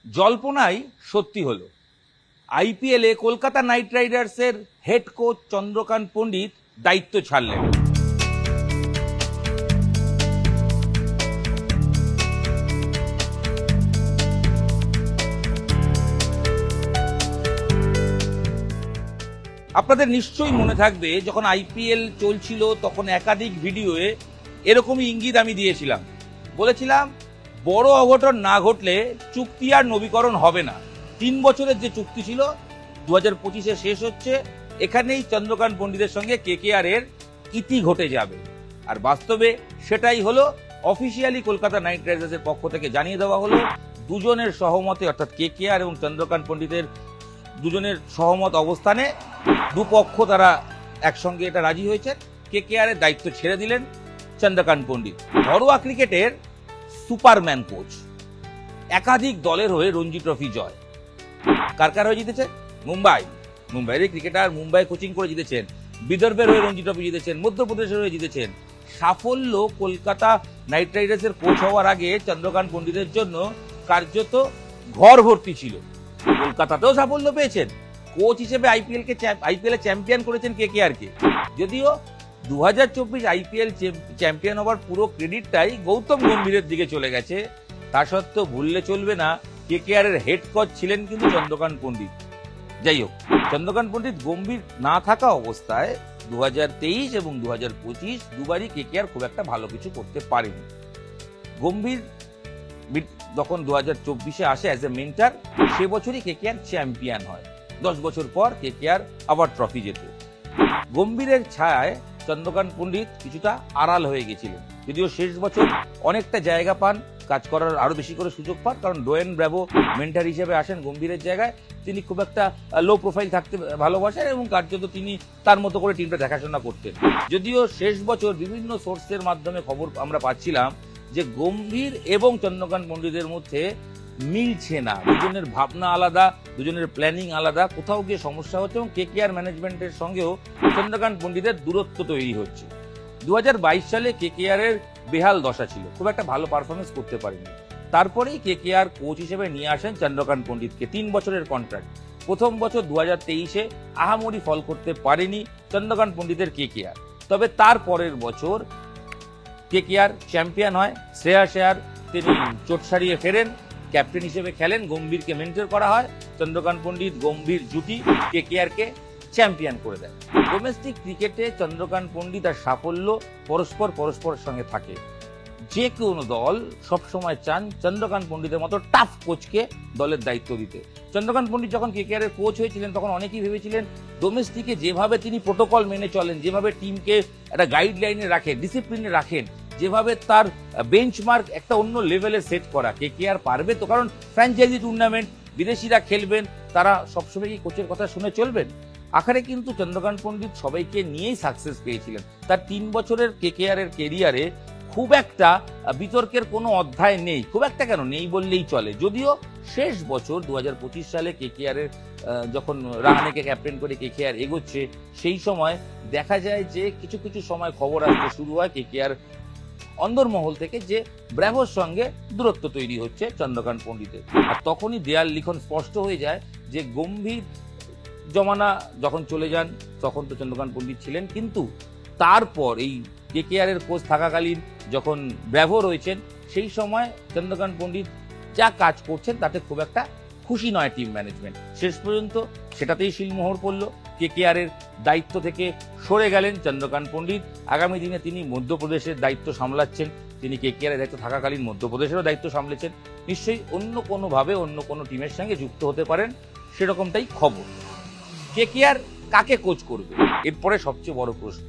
জল্পনাই সত্যি হলো। আইপিএলে কলকাতা নাইট রাইডার্সের হেড কোচ চন্দ্রকান্ত পণ্ডিত দায়িত্ব ছাড়লেন। আপনাদের নিশ্চয়ই মনে থাকবে, যখন আইপিএল চলছিল তখন একাধিক ভিডিওয়ে এরকমই ইঙ্গিত আমি দিয়েছিলাম। বলেছিলাম বড় অঘটন না ঘটলে চুক্তি আর নবীকরণ হবে না। 3 বছরের যে চুক্তি ছিল 2025-এ শেষ হচ্ছে, এখানেই চন্দ্রকান্ত পণ্ডিতের সঙ্গে কেকেআর এর ইতি ঘটে যাবে। আর বাস্তবে সেটাই হলো। অফিসিয়ালি কলকাতা নাইট রাইডার্সের পক্ষ থেকে জানিয়ে দেওয়া হলো, দুজনের সহমতে, অর্থাৎ কেকেআর এবং চন্দ্রকান্ত পণ্ডিতের দুজনের সহমত অবস্থানে দুপক্ষ তারা একসঙ্গে এটা রাজি হয়েছে। কেকেআর এর দায়িত্ব ছেড়ে দিলেন চন্দ্রকান্ত পণ্ডিত। ঘরোয়া ক্রিকেটের সুপারম্যান কোচ, একাধিক দলের হয়ে রঞ্জি ট্রফি জয়। কার কার হয়ে জিতেছে? মুম্বাইয়ের ক্রিকেটার, মুম্বাই কোচিং করে জিতেছেন। বিদর্ভের হয়ে রঞ্জি ট্রফি জিতেছেন, মধ্যপ্রদেশের হয়ে জিতেছেন। সাফল্য কলকাতা নাইট রাইডার্সের কোচ হওয়ার আগে চন্দ্রকান্ত পণ্ডিতের জন্য কার্যত ঘর ভর্তি ছিল। কলকাতাতেও সাফল্য পেয়েছেন, কোচ হিসেবে আইপিএল চ্যাম্পিয়ন করেছেন কেকেআর কে। যদিও 2024 আইপিএল চ্যাম্পিয়ন হওয়ার পুরো ক্রেডিটটাই গৌতম গম্ভীরের দিকে চলে গেছে। তা সত্ত্বেও ভুললে চলবে না, কেকেআর এর হেড কোচ ছিলেন কিন্তু চন্দ্রকান্ত পণ্ডিত। যাই হোক, চন্দ্রকান্ত পণ্ডিত গম্ভীর না থাকা অবস্থায় 2023 এবং 2025 দুবারই কেকেআর খুব একটা ভালো কিছু করতে পারেনি। গম্ভীর যখন 2024-এ আসে অ্যাজ এ মেন্টর, সে বছরই কেকেআর চ্যাম্পিয়ন হয়। 10 বছর পর কেকেআর আবার ট্রফি জেতে। গম্ভীরের ছায়ায় চন্দ্রকান্ত পণ্ডিত কিছুটা আড়াল হয়ে গেছিলেন। যদিও শেষ বছর অনেকটা জায়গা পান, কাজ করার আরো বেশি করে সুযোগ পান, কারণ ডোয়েন ব্র্যাভো মেন্টর হিসেবে আসেন গম্ভীরের জায়গায়। তিনি খুব একটা লো প্রোফাইল থাকতে ভালোবাসেন এবং কার্যত তিনি তার মতো করে টিমটা দেখাশোনা করতেন। যদিও শেষ বছর বিভিন্ন সোর্সের মাধ্যমে খবর আমরা পাচ্ছিলাম যে গম্ভীর এবং চন্দ্রকান্ত পণ্ডিতের মধ্যে মিলছে না, দুজনের ভাবনা আলাদা, দুজনের প্ল্যানিং আলাদা, কোথাও গিয়ে সমস্যা হচ্ছে এবং কেকেআর ম্যানেজমেন্টের সঙ্গেও চন্দ্রকান্ত পণ্ডিতের দূরত্ব তৈরি হচ্ছে। 2022 সালে কেকেআর এর বেহাল দশা ছিল, খুব একটা ভালো পারফরমেন্স করতে পারেনি। তারপরেই কেকেআর কোচ হিসেবে নিয়ে আসেন চন্দ্রকান্ত পণ্ডিতকে। 3 বছরের কন্ট্রাক্ট। প্রথম বছর 2023-এ আহামরি ফল করতে পারেনি চন্দ্রকান্ত পণ্ডিতের কেকেআর। তবে তার পরের বছর কেকেআর চ্যাম্পিয়ন হয়। শ্রেয়াস আয়ার তিনি চোট সারিয়ে ফেরেন, ক্যাপ্টেন হিসেবে খেলেন, গম্ভীরকে মেন্টর করা হয়। চন্দ্রকান্ত পণ্ডিত গম্ভীর জুটি কেকেআরকে চ্যাম্পিয়ন করে দেয়। ডোমেস্টিক ক্রিকেটে চন্দ্রকান্ত পণ্ডিত আর সাফল্য পরস্পরের সঙ্গে থাকে। যে কোনো দল সবসময় চান চন্দ্রকান্ত পণ্ডিতের মতো টাফ কোচকে দলের দায়িত্ব দিতে। চন্দ্রকান্ত পণ্ডিত যখন কেকেআর এর কোচ হয়েছিলেন তখন অনেকেই ভেবেছিলেন ডোমেস্টিকে যেভাবে তিনি প্রোটোকল মেনে চলেন, যেভাবে টিমকে একটা গাইডলাইনে রাখেন, ডিসিপ্লিনে রাখেন, যেভাবে তার বেঞ্চমার্ক একটা অন্য লেভেলে সেট করা, কেকেআর পারবে তো? কারণ ফ্র্যাঞ্চাইজি টুর্নামেন্ট, বিদেশিরা খেলবেন, তারা সবসময় কি কোচের কথা শুনে চলবেন? আখেরে কিন্তু চন্দ্রকান্ত পণ্ডিত সবাইকে নিয়েই সাকসেস পেয়েছিলেন। তার 3 বছরের কেকেআর এর কেরিয়ারে খুব একটা বিতর্কের কোনো অধ্যায় নেই, খুব একটা কেন নেই বললেই চলে। যদিও শেষ বছর 2025 সালে কেকেআর এর যখন রাহানেকে ক্যাপ্টেন করে কেকেআর এগোচ্ছে, সেই সময় দেখা যায় যে কিছু কিছু সময় খবর আসতে শুরু হয় কেকেআর অন্দরমহল থেকে যে ব্র্যাভোর সঙ্গে দূরত্ব তৈরি হচ্ছে চন্দ্রকান্ত পণ্ডিতের। আর তখনই দেয়াল লিখন স্পষ্ট হয়ে যায় যে গম্ভীর জমানা যখন চলে যান তখন তো চন্দ্রকান্ত পণ্ডিত ছিলেন, কিন্তু তারপর এই কেকেআর এর কোচ থাকাকালীন যখন ব্র্যাভো রয়েছেন, সেই সময় চন্দ্রকান্ত পণ্ডিত যা কাজ করছেন তাতে খুব একটা খুশি নয় টিম ম্যানেজমেন্ট। শেষ পর্যন্ত সেটাতেই শিলমোহর পড়ল। কেকেআর এর দায়িত্ব থেকে সরে গেলেন চন্দ্রকান্ত পণ্ডিত। আগামী দিনে তিনি মধ্যপ্রদেশের দায়িত্ব সামলাচ্ছেন। তিনি কেকেআর এর দায়িত্ব থাকাকালীন মধ্যপ্রদেশেরও দায়িত্ব সামলেছেন। নিশ্চয়ই অন্য কোনোভাবে অন্য কোনো টিমের সঙ্গে যুক্ত হতে পারেন, সেরকমটাই খবর। কেকেআর কাকে কোচ করবে, এরপরে সবচেয়ে বড় প্রশ্ন।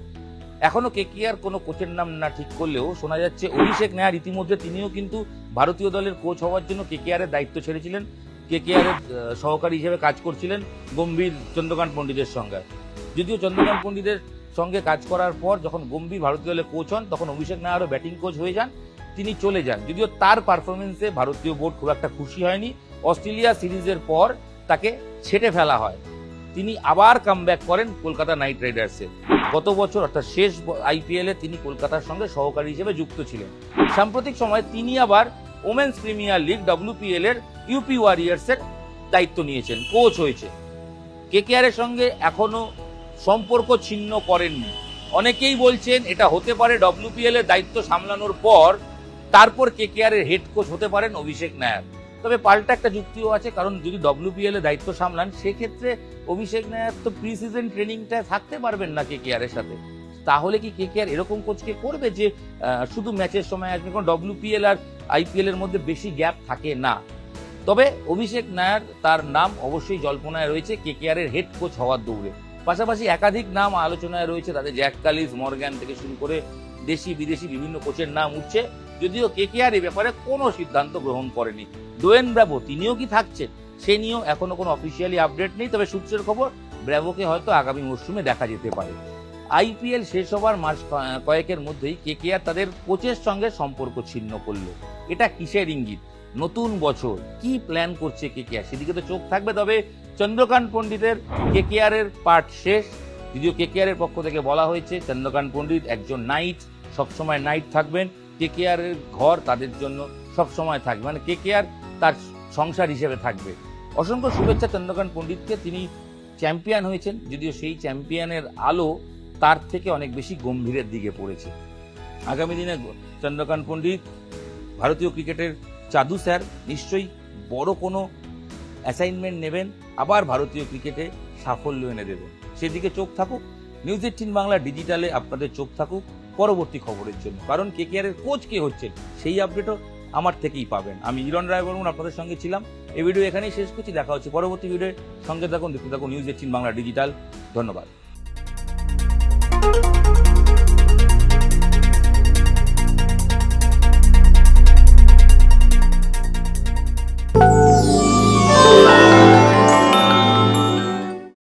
এখনো কেকেআর কোনো কোচের নাম না ঠিক করলেও শোনা যাচ্ছে অভিষেক নায়ার ইতিমধ্যে তিনিও কিন্তু ভারতীয় দলের কোচ হওয়ার জন্য কেকেআর এর দায়িত্ব ছেড়েছিলেন। কেকেআর এর সহকারী হিসেবে কাজ করছিলেন গম্ভীর চন্দ্রকান্ত পণ্ডিতের সঙ্গে। যদিও চন্দ্রকান্ত পণ্ডিতের সঙ্গে কাজ করার পর যখন গম্ভীর ভারতীয় দলের কোচ হন, তখন অভিষেক নায়ারও ব্যাটিং কোচ হয়ে যান, তিনি চলে যান। যদিও তার পারফরমেন্সে ভারতীয় বোর্ড খুব একটা খুশি হয়নি। অস্ট্রেলিয়া সিরিজের পর তাকে ছেটে ফেলা হয়। তিনি আবার কামব্যাক করেন কলকাতা নাইট রাইডার্সে। গত বছর অর্থাৎ শেষ আইপিএলে তিনি কলকাতার সঙ্গে সহকারী হিসেবে যুক্ত ছিলেন। সাম্প্রতিক সময়ে তিনি আবার ওমেন্স প্রিমিয়ার লিগ WPL এর ইউপি ওয়ারিয়ার্স এর দায়িত্ব নিয়েছেন, কোচ হয়েছে। কেকেআর এর সঙ্গে এখনো সম্পর্ক ছিন্ন করেননি। অনেকেই বলছেন এটা হতে পারে WPL এর দায়িত্ব সামলানোর পর তারপর কেকেআর এর হেড কোচ হতে পারেন অভিষেক নায়ার। তবে পাল্টা একটা যুক্তিও আছে, কারণ যদি WPL এর দায়িত্ব সামলান সেক্ষেত্রে অভিষেক নায়ার তো প্রি সিজন ট্রেনিংটা থাকতে পারবেন না কেকেআর এর সাথে। তাহলে কি কেকেআর এরকম কোচকে করবে যে শুধু ম্যাচের সময় আসবে? কারণ WPL আর IPL এর মধ্যে বেশি গ্যাপ থাকে না। তবে অভিষেক নায়ার তার নাম অবশ্যই জল্পনায় রয়েছে কেকেআর এর হেড কোচ হওয়ার দৌড়ে। পাশাপাশি একাধিক নাম আলোচনায় রয়েছে, তাদের জ্যাক কালিস, মর্গ্যান থেকে শুরু করে দেশি বিদেশি বিভিন্ন কোচের নাম উঠছে, যদিও কেকেআর এই ব্যাপারে কোনো সিদ্ধান্ত গ্রহণ করেনি। ডোয়েন ব্র্যাভো তিনিও কি থাকছেন সে নিয়েও এখনো কোনো অফিসিয়ালি আপডেট নেই। তবে সূত্রের খবর ব্র্যাভোকে হয়তো আগামী মরশুমে দেখা যেতে পারে। IPL শেষ হবার মাস কয়েকের মধ্যেই কেকেআর তাদের কোচের সঙ্গে সম্পর্ক ছিন্ন করলো। এটা কিসের ইঙ্গিত? নতুন বছর কি প্ল্যান করছে কেকেআর, সেদিকে তো চোখ থাকবে। তবে চন্দ্রকান্ত পণ্ডিতের কেকেআর এর পার্ট শেষ, যদিও কেকেআর এর পক্ষ থেকে বলা হয়েছে চন্দ্রকান্ত পণ্ডিত একজন নাইট, সবসময় নাইট থাকবেন। কেকেআর এর ঘর তাদের জন্য সবসময় থাকবে, মানে কেকেআর তার সংসার হিসেবে থাকবে। অসংখ্য শুভেচ্ছা চন্দ্রকান্ত পণ্ডিতকে, তিনি চ্যাম্পিয়ন হয়েছেন, যদিও সেই চ্যাম্পিয়নের আলো তার থেকে অনেক বেশি গম্ভীরের দিকে পড়েছে। আগামী দিনে চন্দ্রকান্ত পণ্ডিত ভারতীয় ক্রিকেটের চাদু স্যার নিশ্চয়ই বড় কোনো অ্যাসাইনমেন্ট নেবেন, আবার ভারতীয় ক্রিকেটে সাফল্য এনে দেবেন। সেদিকে চোখ থাকুক। নিউজ 18 বাংলা ডিজিটালে আপনাদের চোখ থাকুক পরবর্তী খবরের জন্য, কারণ কেকেআর এর কোচ কে হচ্ছেন সেই আপডেটও আমার থেকেই পাবেন। আমি ইরন রায়বর্মন আপনাদের সঙ্গে ছিলাম। এই ভিডিও এখানেই শেষ করছি, দেখা হচ্ছে পরবর্তী ভিডিওর সঙ্গে থাকুন, দেখতে থাকুন নিউজ 18 বাংলা ডিজিটাল। ধন্যবাদ।